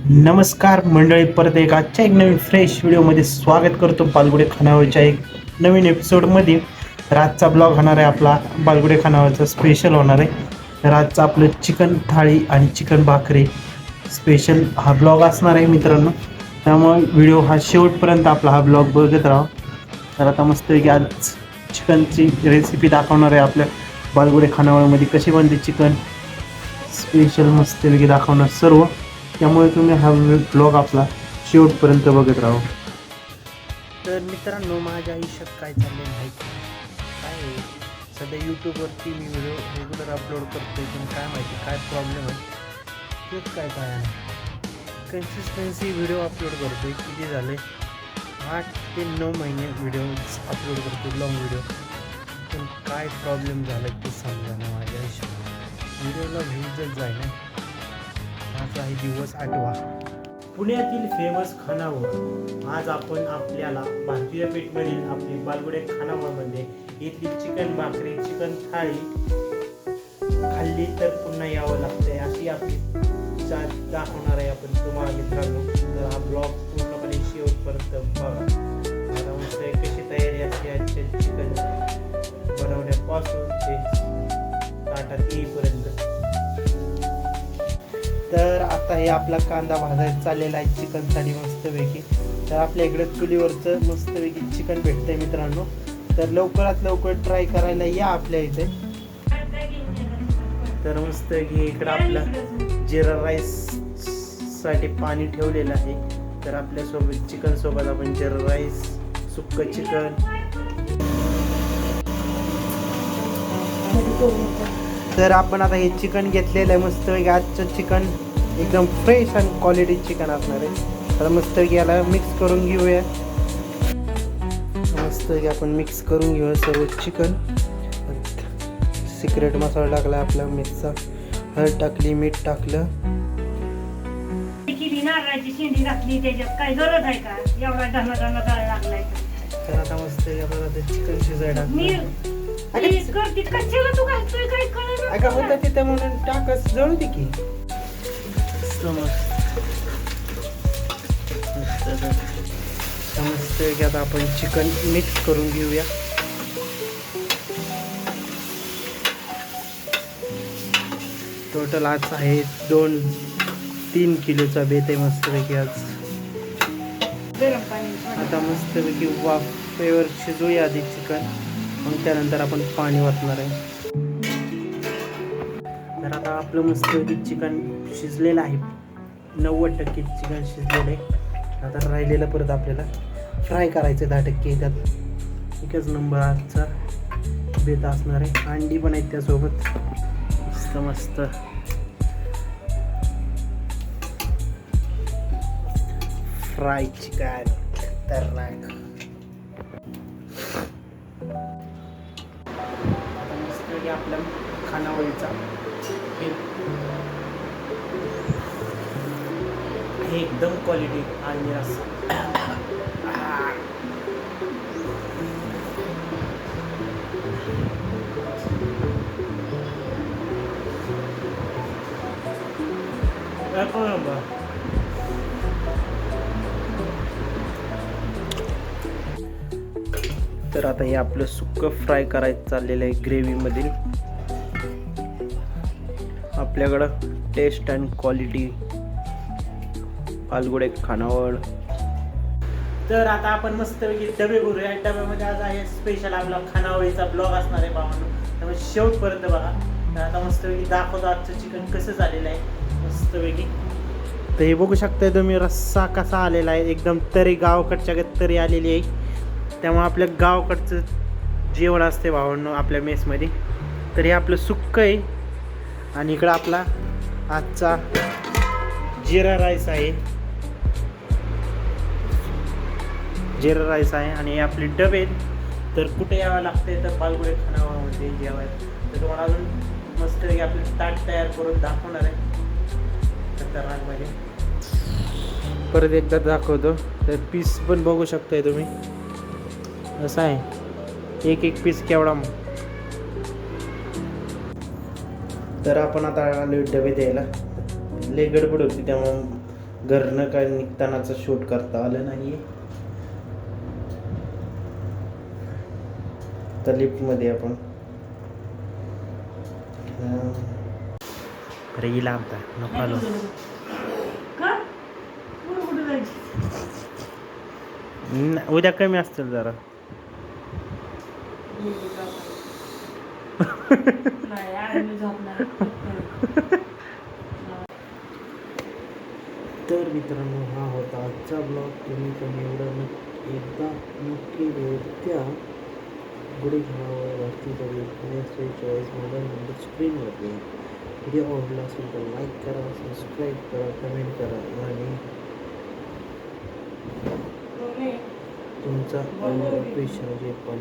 नमस्कार मंडळी, परत एक आजच्या एक नवीन फ्रेश व्हिडिओमध्ये स्वागत करतो. बालगुडे खानावळच्या एक नवीन एपिसोडमध्ये. तर आजचा ब्लॉग होणार आहे आपला बालगुडे खानावळचा स्पेशल होणार आहे. तर आजचं आपलं चिकन थाळी आणि चिकन भाकरी स्पेशल हा ब्लॉग असणार आहे मित्रांनो. त्यामुळे व्हिडिओ हा शेवटपर्यंत आपला हा ब्लॉग बघत राहा. तर आता मस्तपैकी आज चिकनची रेसिपी दाखवणार आहे आपल्या बालगुडे खानावळमध्ये. कशी बनते चिकन स्पेशल मस्तपैकी दाखवणार सर्व. त्यामुळे तुम्ही हा ब्लॉग आपला शेवटपर्यंत बघत राहा. तर मित्रांनो, माझ्या आयुष्यात काय चाललेलं आहे काय आहे, सध्या यूट्यूबवरती मी व्हिडिओ रेग्युलर अपलोड करतो, पण काय माहिती काय प्रॉब्लेम आहे तेच काय नाही. कन्सिस्टन्सी व्हिडिओ अपलोड करतो आहे, किती झाले 8 ते 9 महिने व्हिडिओ अपलोड करतो, लॉंग व्हिडिओ. पण काय प्रॉब्लेम झाला ते समजा ना माझ्या आयुष्यात. व्हिडिओला व्ह्यूजच जाय ना. आजचा आहे दिवस 8वा. पुण्यातील फेमस खानावळ. आज आपण आपल्याला भारतीय पेठमधील आपली बालगुडे खानावळमध्ये येथील चिकन भाकरी चिकन थाळी खाल्ली तर पुन्हा यावं लागतंय अशी आपली दाखवणार आहे आपण तुम्हाला मित्रांनो. तर हा ब्लॉग पूर्णपणे शेवटपर्यंत बघा. आता मस्त कशी तयारी असते आजच्या चिकन बनवण्यापासून ते ताटात येईपर्यंत. तर आता हे आपला कांदा भाजायला चाललेला आहे चिकनसाठी मस्तपैकी. तर आपल्या इकडे चुलीवरचं मस्तपैकी चिकन भेटतंय मित्रांनो. तर लवकरात लवकर ट्राय करायला या आपल्या इथे. तर मस्तपैकी इकडं आपलं जिरा राईस साठी पाणी ठेवलेलं आहे. तर आपल्यासोबत चिकन सोबत आपण जिरा राईस सुक्कं चिकन. तर आपण आता हे चिकन घेतलेलं आहे मस्तपैकी. आजचं चिकन एकदम फ्रेश आणि क्वालिटी चिकन असणार आहे. तर मस्तपैकी याला मिक्स करून घेऊया. मस्तपैकी आपण मिक्स करून घेऊया सर्व चिकन. सिक्रेट मसाला टाकला आपला मिक्सचा, हळद टाकली, मीठ टाकलं. नारळाची शेंडी घातली त्याच्यात काय गरज आहे का एवढा ढगा लागलाय. तर आता मस्तपैकी आपण आता चिकन शिजायला ऐका होतं तिथं म्हणून टाकस जळू दे की. समजतंय की आता आपण चिकन मिक्स करून घेऊया. टोटल आज आहे 2-3 किलोचा बेत आहे मस्तपैकी आज. आता मस्तपैकी वाफेवर शिजवूया आधी चिकन, मग त्यानंतर आपण पाणी वाटणार आहे. तर आता आपलं मस्तपैकी चिकन शिजलेलं आहे, 90% चिकन शिजलेलं आहे. आता राहिलेलं परत आपल्याला फ्राय करायचं 10%. त्यात एकच नंबर आजचा बेत असणार आहे. अंडी पण आहेत त्यासोबत मस्त मस्त. फ्राय चिकन खतरनाक. मस्तपैकी आपल्या खानावळीचा एकदम क्वालिटी आणि रस्सा. तर आता हे आपलं सुक्कं फ्राय करायचं चाललेलं आहे ग्रेव्हीमधील. आपल्याकडं टेस्ट अँड क्वालिटी बालगुडे खानावळ. तर आता आपण मस्तपैकी डबे भरूया. डब्यामध्ये आज आहे स्पेशल आपला खानावळीचा ब्लॉग असणार आहे भावांनो. त्यामुळे शेवटपर्यंत बघा. तर आता मस्तपैकी दाखवतो आजचं चिकन कसं झालेलं आहे मस्तपैकी. तर हे बघू शकताय तुम्ही रस्सा कसा आलेला आहे, एकदम तरी गावाकडच्या तरी आलेली आहे. त्यामुळे आपल्या गावाकडचं जेवण असते भावांनो आपल्या मेसमध्ये. तर हे आपलं सुक्कं आहे आणि इकडं आपला आजचा जिरा राईस आहे. जिरा राईस आहे आणि हे आपले डबे. तर कुठे यावं लागते तर बालगुडे खानावळमध्ये जेवायला. तर तुम्हाला अजून मस्त आपले ताट तयार करून दाखवणार आहे खतरनाकमध्ये. परत एकदा दाखवतो. तर पीस पण बघू शकताय तुम्ही असं आहे, एक पीस केवढा. तर आपण आता आलो डबे द्यायला. लय गडबड होती त्यामुळे घरनं काय निघतानाचं शूट करता आलं नाही तर लिफ्टमध्ये आपण अरे लांबता नको आलो का कुठं कुठं जायचं उद्या कमी असतील जरा नाही आज मी झोपणार तर मित्रांनो हा होता आजचा ब्लॉग तुम्ही पण एवढं एकदा नक्की त्या गुढी घालावर वरती तरी चॉईस मोबाईल नंबर स्क्रीनवरती व्हिडिओ आवडला असेल तर लाईक करा सबस्क्राईब करा कमेंट करा आणि तुमचा क्वेश्चन जे पण